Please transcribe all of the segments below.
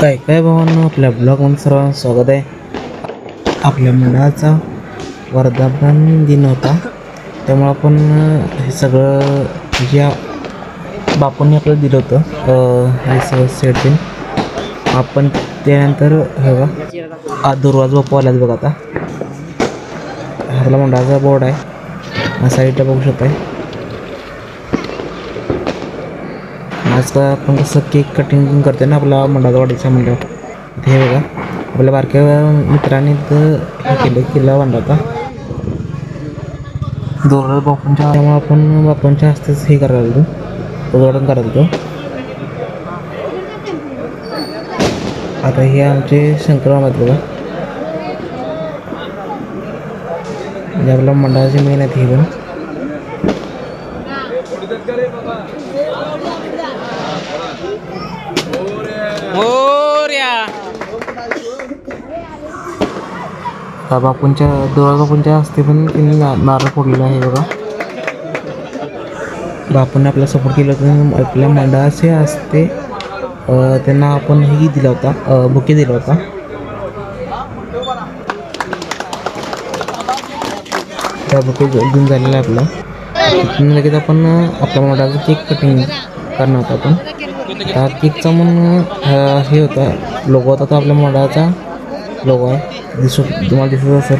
काय काय भावांनो, आपल्या ब्लॉगमध्ये सर्वांचं स्वागत आहे। आपल्या मंडळाचा वर्धापन दिन होता, त्यामुळे आपण हे सगळं ज्या बापूंनी आपल्याला दिलं होतं हे सगळं सेटिंग आपण त्यानंतर हे बघा दुर्वाज बापू आल्यात बघा। आता आपला मंडळाचा बोर्ड आहे, साईडला बघू शकताय। आज का आपण कसं केक कटिंग करते ना आपला मंडळाचा वाढीचा मंडळ हे बघा आपल्या बारक्या मित्रांनी हे केलं किल्ला बांधला दोर बापूंच्या, त्यामुळे आपण बापूंच्या हस्तेच हे करायला उद्घाटन करायला आता हे आमचे शंकरराव आहेत बघा, म्हणजे आपल्या मंडळाचे मेन आहेत हे पण। बापूंच्या दोरा बापूंच्या हस्ते पण त्यांनी नारळ फोडलेला आहे बघा। बापूंनी आपला सपोर्ट केलं तर आपल्या मंडळाचे हस्ते त्यांना आपण ही दिला होता, बुके दिला होता। त्या बुके घेऊन झालेला आहे आपला, लगेच आपण आपल्या मंडळाचं केक कटिंग करणार होता आपण। त्या केकचा म्हणून हे होता लोगो होता, तो आपल्या मंडळाचा लोगो आहे, तुम्हाला दिसत असेल।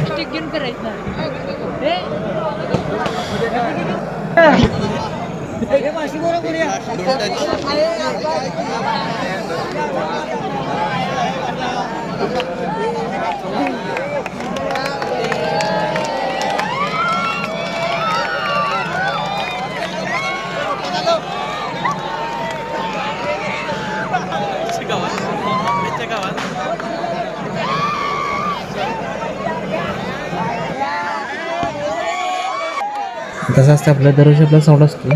कसं असतं आपल्या दरवर्षी आपला साऊंड असतो,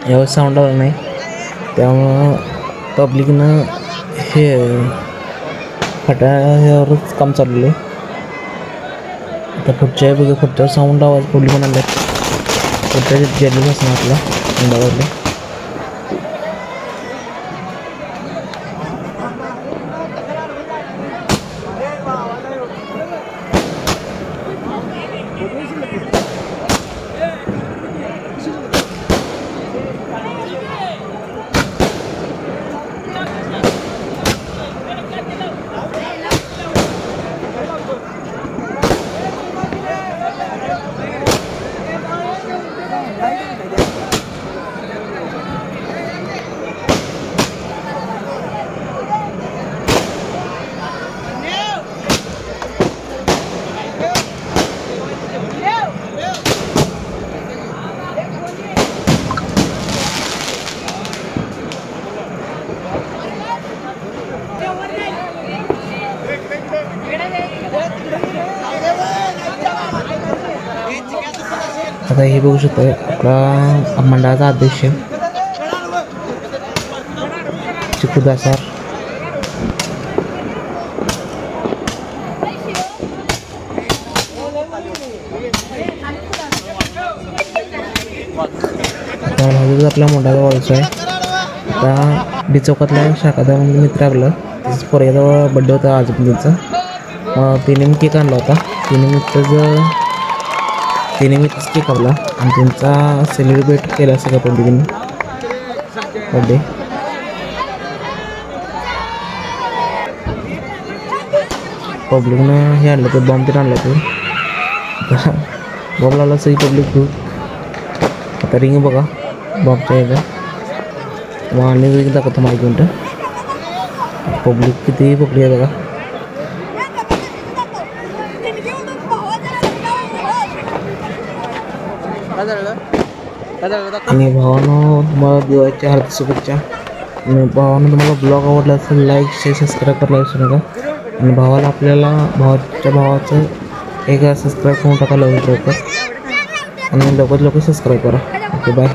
यावेळेस साऊंड आला नाही, त्यामुळं पब्लिकनं हे फटाक्यावरच काम चाललेलं आहे। आता पुढच्या साऊंड आवाज पब्लिक म्हणाले, पुढच्या जेलच असणार आपला अंदाजातलं। आता हे बघू शकतो आपला मंडळाचा अध्यक्ष चिकूदास सर, आपल्या मंडळाचा वाढीचा आहे। आता डी चौकातल्या शाखादा मित्र आपलं त्याच पोरग्याचा बड्डे होता आज त्यांचा, तिने केक आणला होता, तिनिमित्तच केक आपला आणि त्यांचा सेलिब्रेट केला सगळ्या पद्धतीने बड्डे। पब्लिकनं हे आणलं ते बॉम्ब ते आणलं ते बॉम्ब लावला सगळी पब्लिक खूप। आता रिंग बघा बॉम्बच्या ह्याचा वाणी रिंग दाखवतो मला 1 मिनटं, पब्लिक किती पब्लिक आहे बघा। आणि भावानं तुम्हाला दिवाळीच्या हार्दिक शुभेच्छा। आणि भावानं तुम्हाला ब्लॉग आवडला असेल लाईक शेअर सबस्क्राईब करायला विसरू नका। आणि भावाला आपल्याला भावाचं एक सबस्क्राईब करून टाका लवकर, आणि लवकर सबस्क्राईब करा। Okay bye.